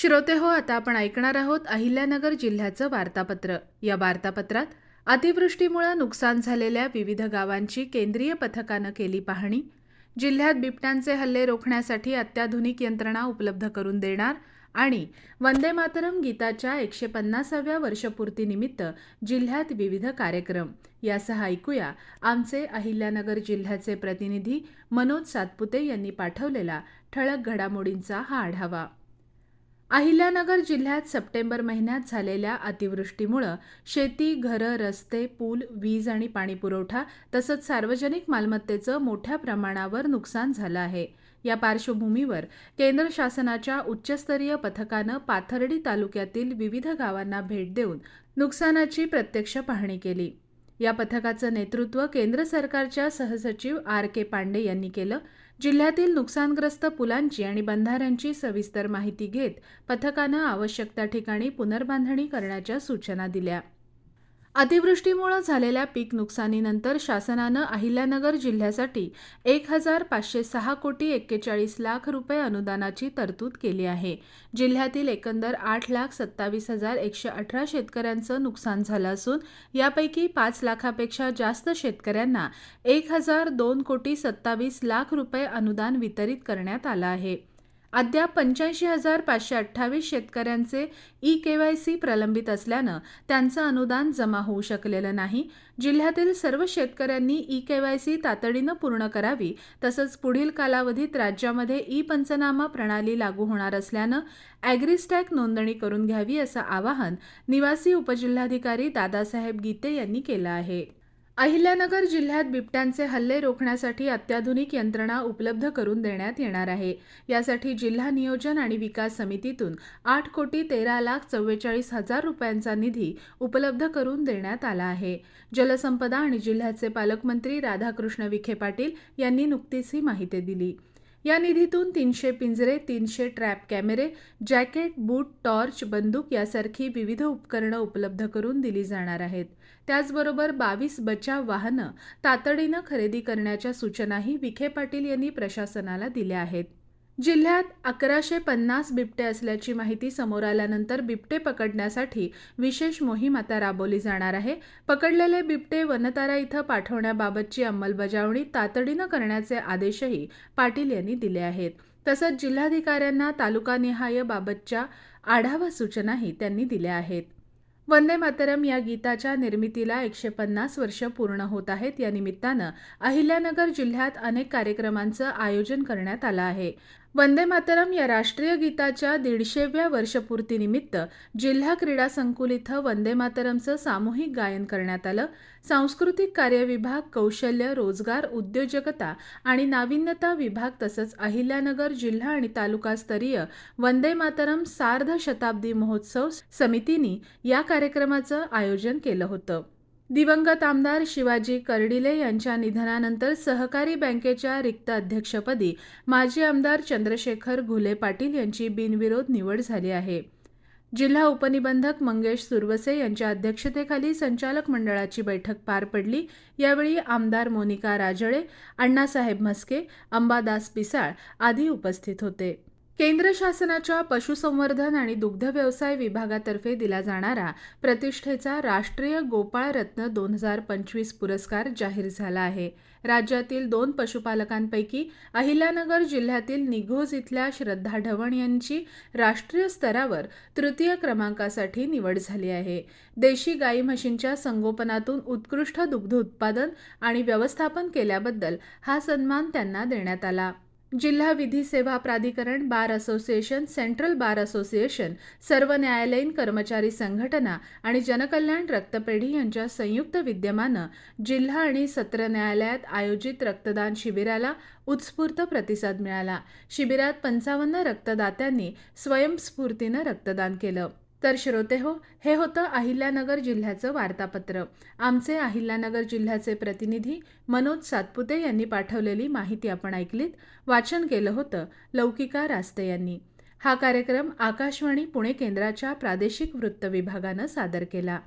श्रोतेहो, आता आपण ऐकणार आहोत अहिल्यानगर जिल्ह्याचं वार्तापत्र। या वार्तापत्रात अतिवृष्टीमुळे नुकसान झालेल्या विविध गावांची केंद्रीय पथकानं केली पाहणी, जिल्ह्यात बिबट्यांचे हल्ले रोखण्यासाठी अत्याधुनिक यंत्रणा उपलब्ध करून देणार आणि वंदे मातरम गीताच्या 150व्या वर्षपूर्तीनिमित्त जिल्ह्यात विविध कार्यक्रम यासह ऐकूया आमचे अहिल्यानगर जिल्ह्याचे प्रतिनिधी मनोज सातपुते यांनी पाठवलेला ठळक घडामोडींचा हा आढावा। अहिल्यानगर जिल्ह्यात सप्टेंबर महिन्यात झालेल्या अतिवृष्टीमुळे शेती, घरं, रस्ते, पूल, वीज आणि पाणीपुरवठा तसंच सार्वजनिक मालमत्तेचं मोठ्या प्रमाणावर नुकसान झालं आहे। या पार्श्वभूमीवर केंद्र शासनाच्या उच्चस्तरीय पथकानं पाथर्डी तालुक्यातील विविध गावांना भेट देऊन नुकसानाची प्रत्यक्ष पाहणी केली। या पथकाचं नेतृत्व केंद्र सरकारच्या सहसचिव आर.के. पांडे यांनी केलं। जिल्ह्यातील नुकसानग्रस्त पुलांची आणि बंधाऱ्यांची सविस्तर माहिती घेत पथकानं आवश्यक त्या ठिकाणी पुनर्बांधणी करण्याच्या सूचना दिल्या। अतिवृष्टीमुळे झालेल्या पीक नुकसानीनंतर शासनानं अहिल्यानगर जिल्ह्यासाठी 1,506 कोटी 41 लाख रुपये अनुदानाची तरतूद केली आहे। जिल्ह्यातील एकंदर 8,27,118 शेतकऱ्यांचं नुकसान झालं असून यापैकी 5 लाखापेक्षा जास्त शेतकऱ्यांना 1,002 कोटी 27 लाख रुपये अनुदान वितरित करण्यात आलं आहे। अद्याप 85,528 शेतकऱ्यांचे ई-केवायसी प्रलंबित असल्यानं त्यांचं अनुदान जमा होऊ शकलेलं नाही। जिल्ह्यातील सर्व शेतकऱ्यांनी ई-केवायसी तातडीनं पूर्ण करावी, तसंच पुढील कालावधीत राज्यामध्ये ई-पंचनामा प्रणाली लागू होणार असल्यानं ॲग्रिस्टॅग नोंदणी करून घ्यावी असं आवाहन निवासी उपजिल्हाधिकारी दादासाहेब गीते यांनी केलं आहे। अहिल्यानगर जिल्ह्यात बिबट्यांचे हल्ले रोखण्यासाठी अत्याधुनिक यंत्रणा उपलब्ध करून देण्यात येणार आहे। यासाठी जिल्हा नियोजन आणि विकास समितीतून 8 कोटी 13 लाख 44 हजार रुपयांचा निधी उपलब्ध करून देण्यात आला आहे। जलसंपदा आणि जिल्ह्याचे पालकमंत्री राधाकृष्ण विखे पाटील यांनी नुकतीच ही माहिती दिली। या निधीतून 300 पिंजरे, 300 ट्रॅप कॅमेरे, जॅकेट, बूट, टॉर्च, बंदूक यासारखी विविध उपकरणं उपलब्ध करून दिली जाणार आहेत। त्याचबरोबर 22 बचाव वाहनं तातडीनं खरेदी करण्याच्या सूचनाही विखे पाटील यांनी प्रशासनाला दिल्या आहेत। जिल्ह्यात 1150 बिबटे असल्याची माहिती समोर आल्यानंतर बिबटे पकडण्यासाठी विशेष मोहीम आता राबवली जाणार आहे। पकडलेले बिबटे वनतारा इथं पाठवण्याबाबतची अंमलबजावणी तातडीनं करण्याचे आदेशही पाटील यांनी दिले आहेत। तसंच जिल्हाधिकाऱ्यांना तालुकानिहाय बाबतच्या आढावा सूचनाही त्यांनी दिल्या आहेत। वंदे मातरम या गीताच्या निर्मितीला 150 वर्ष पूर्ण होत आहेत। या निमित्तानं अहिल्यानगर जिल्ह्यात अनेक कार्यक्रमांचं आयोजन करण्यात आलं आहे। वंदे मातरम या राष्ट्रीय गीताच्या 150व्या वर्षपूर्तीनिमित्त जिल्हा क्रीडा संकुल इथं वंदे मातरमचं सामूहिक गायन करण्यात आलं। सांस्कृतिक कार्य विभाग, कौशल्य, रोजगार, उद्योजकता आणि नाविन्यता विभाग तसंच अहिल्यानगर जिल्हा आणि तालुकास्तरीय वंदे मातरम सार्ध शताब्दी महोत्सव समितीने या कार्यक्रमाचं आयोजन केलं होतं। दिवंगत आमदार शिवाजी कर्डिले यांच्या निधनानंतर सहकारी बँकेच्या रिक्त अध्यक्षपदी माजी आमदार चंद्रशेखर घुले पाटील यांची बिनविरोध निवड झाली आहे। जिल्हा उपनिबंधक मंगेश सुरवसे यांच्या अध्यक्षतेखाली संचालक मंडळाची बैठक पार पडली। यावेळी आमदार मोनिका राजळे, अण्णासाहेब म्हस्के, अंबादास पिसाळ आदी उपस्थित होते। केंद्र शासनाच्या पशुसंवर्धन आणि दुग्ध व्यवसाय विभागातर्फे दिला जाणारा प्रतिष्ठेचा राष्ट्रीय गोपाळ रत्न 2025 पुरस्कार जाहीर झाला आहे। राज्यातील 2 पशुपालकांपैकी अहिल्यानगर जिल्ह्यातील निघोज इथल्या श्रद्धा ढवण यांची राष्ट्रीय स्तरावर तृतीय क्रमांकासाठी निवड झाली आहे। देशी गाई म्हशींच्या संगोपनातून उत्कृष्ट दुग्ध उत्पादन आणि व्यवस्थापन केल्याबद्दल हा सन्मान त्यांना देण्यात आला। जिल्हा विधी सेवा प्राधिकरण, bar association, central bar association, सर्व न्यायालयीन कर्मचारी संघटना आणि जनकल्याण रक्तपेढी यांच्या संयुक्त विद्यमानं जिल्हा आणि सत्र न्यायालयात आयोजित रक्तदान शिबिराला उत्स्फूर्त प्रतिसाद मिळाला। शिबिरात 55 रक्तदात्यांनी स्वयंस्फूर्तीनं रक्तदान केलं। तर श्रोतेहो, हे होतं अहिल्यानगर जिल्ह्याचं वार्तापत्र। आमचे अहिल्यानगर जिल्ह्याचे प्रतिनिधी मनोज सातपुते यांनी पाठवलेली माहिती आपण ऐकलीत। वाचन केलं होतं लौकिका रास्ते यांनी। हा कार्यक्रम आकाशवाणी पुणे केंद्राच्या प्रादेशिक वृत्त विभागानं सादर केला।